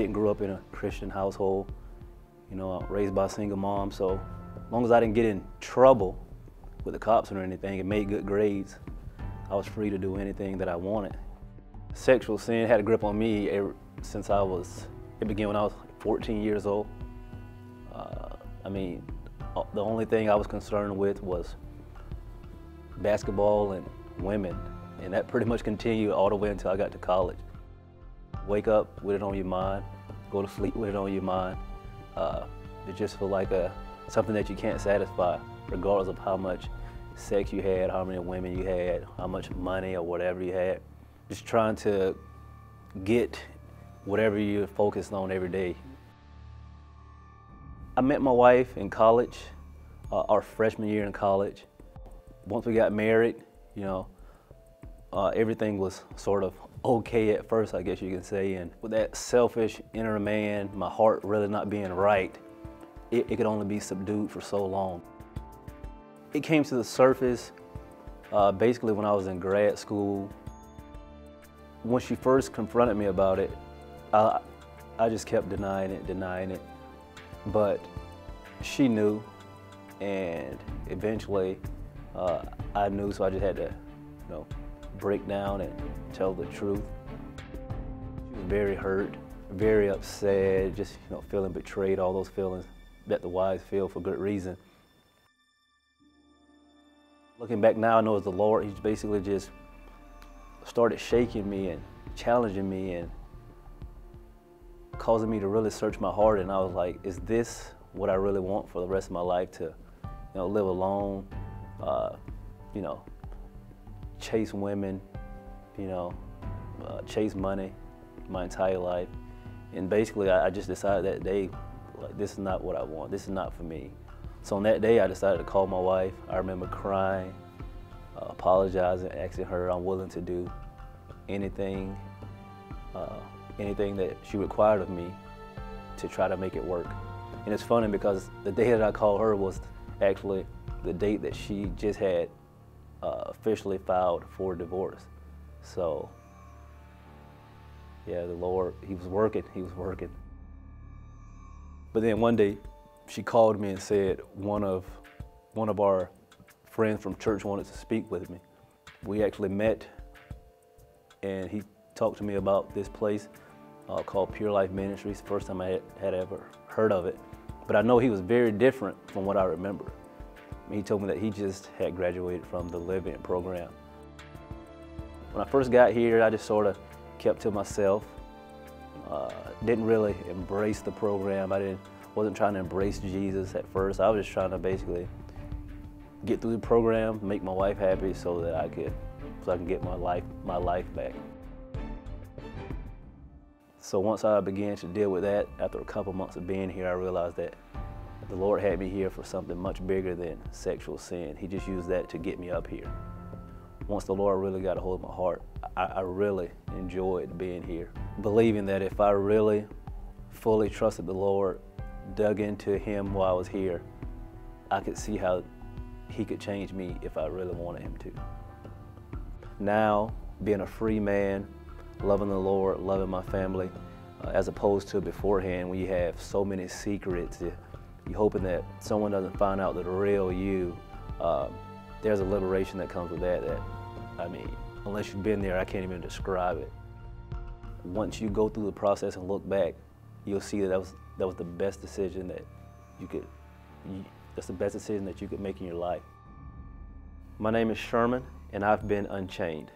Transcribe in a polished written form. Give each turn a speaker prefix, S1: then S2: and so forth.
S1: didn't grow up in a Christian household. You know, raised by a single mom, so as long as I didn't get in trouble with the cops or anything and made good grades, I was free to do anything that I wanted. Sexual sin had a grip on me since it began when I was 14 years old. I mean, the only thing I was concerned with was basketball and women, and that pretty much continued all the way until I got to college. Wake up with it on your mind, go to sleep with it on your mind. It just feel like something that you can't satisfy, regardless of how much sex you had, how many women you had, how much money or whatever you had. Just trying to get whatever you're focused on every day. I met my wife in college, our freshman year in college. Once we got married, you know, everything was sort of okay at first, I guess you can say. And with that selfish inner man, my heart really not being right, it could only be subdued for so long. It came to the surface basically when I was in grad school. When she first confronted me about it, I just kept denying it. But she knew, and eventually I knew, so I just had to, you know, break down and tell the truth. She was very hurt, very upset, just, you know, feeling betrayed, all those feelings that the wives feel for good reason. Looking back now, I know it's the Lord. He's basically just started shaking me and challenging me and causing me to really search my heart. And I was like, is this what I really want for the rest of my life? To, you know, live alone, you know, chase women, you know, chase money my entire life. And basically I just decided that day, like, this is not what I want. This is not for me. So on that day I decided to call my wife. I remember crying, apologizing, asking her I'm willing to do anything, anything that she required of me to try to make it work. And it's funny because the day that I called her was actually the date that she just had officially filed for divorce. So yeah, the Lord, he was working. But then one day she called me and said one of our friends from church wanted to speak with me. We actually met, and he talked to me about this place called Pure Life Ministries. First time I had ever heard of it. But I know he was very different from what I remember. I mean, he told me that he just had graduated from the Living program. When I first got here, I just sort of kept to myself. Didn't really embrace the program. Wasn't trying to embrace Jesus at first. I was just trying to basically get through the program, make my wife happy, so that I can get my life back. So once I began to deal with that, after a couple months of being here, I realized that the Lord had me here for something much bigger than sexual sin. He just used that to get me up here. Once the Lord really got a hold of my heart, I really enjoyed being here, believing that if I really fully trusted the Lord, dug into Him while I was here, I could see how He could change me if I really wanted Him to. Now, being a free man, loving the Lord, loving my family, as opposed to beforehand when you have so many secrets, you're hoping that someone doesn't find out the real you. There's a liberation that comes with that I mean, unless you've been there, I can't even describe it. Once you go through the process and look back, you'll see that was the best decision that that's the best decision that you could make in your life. My name is Sherman, and I've been unchained.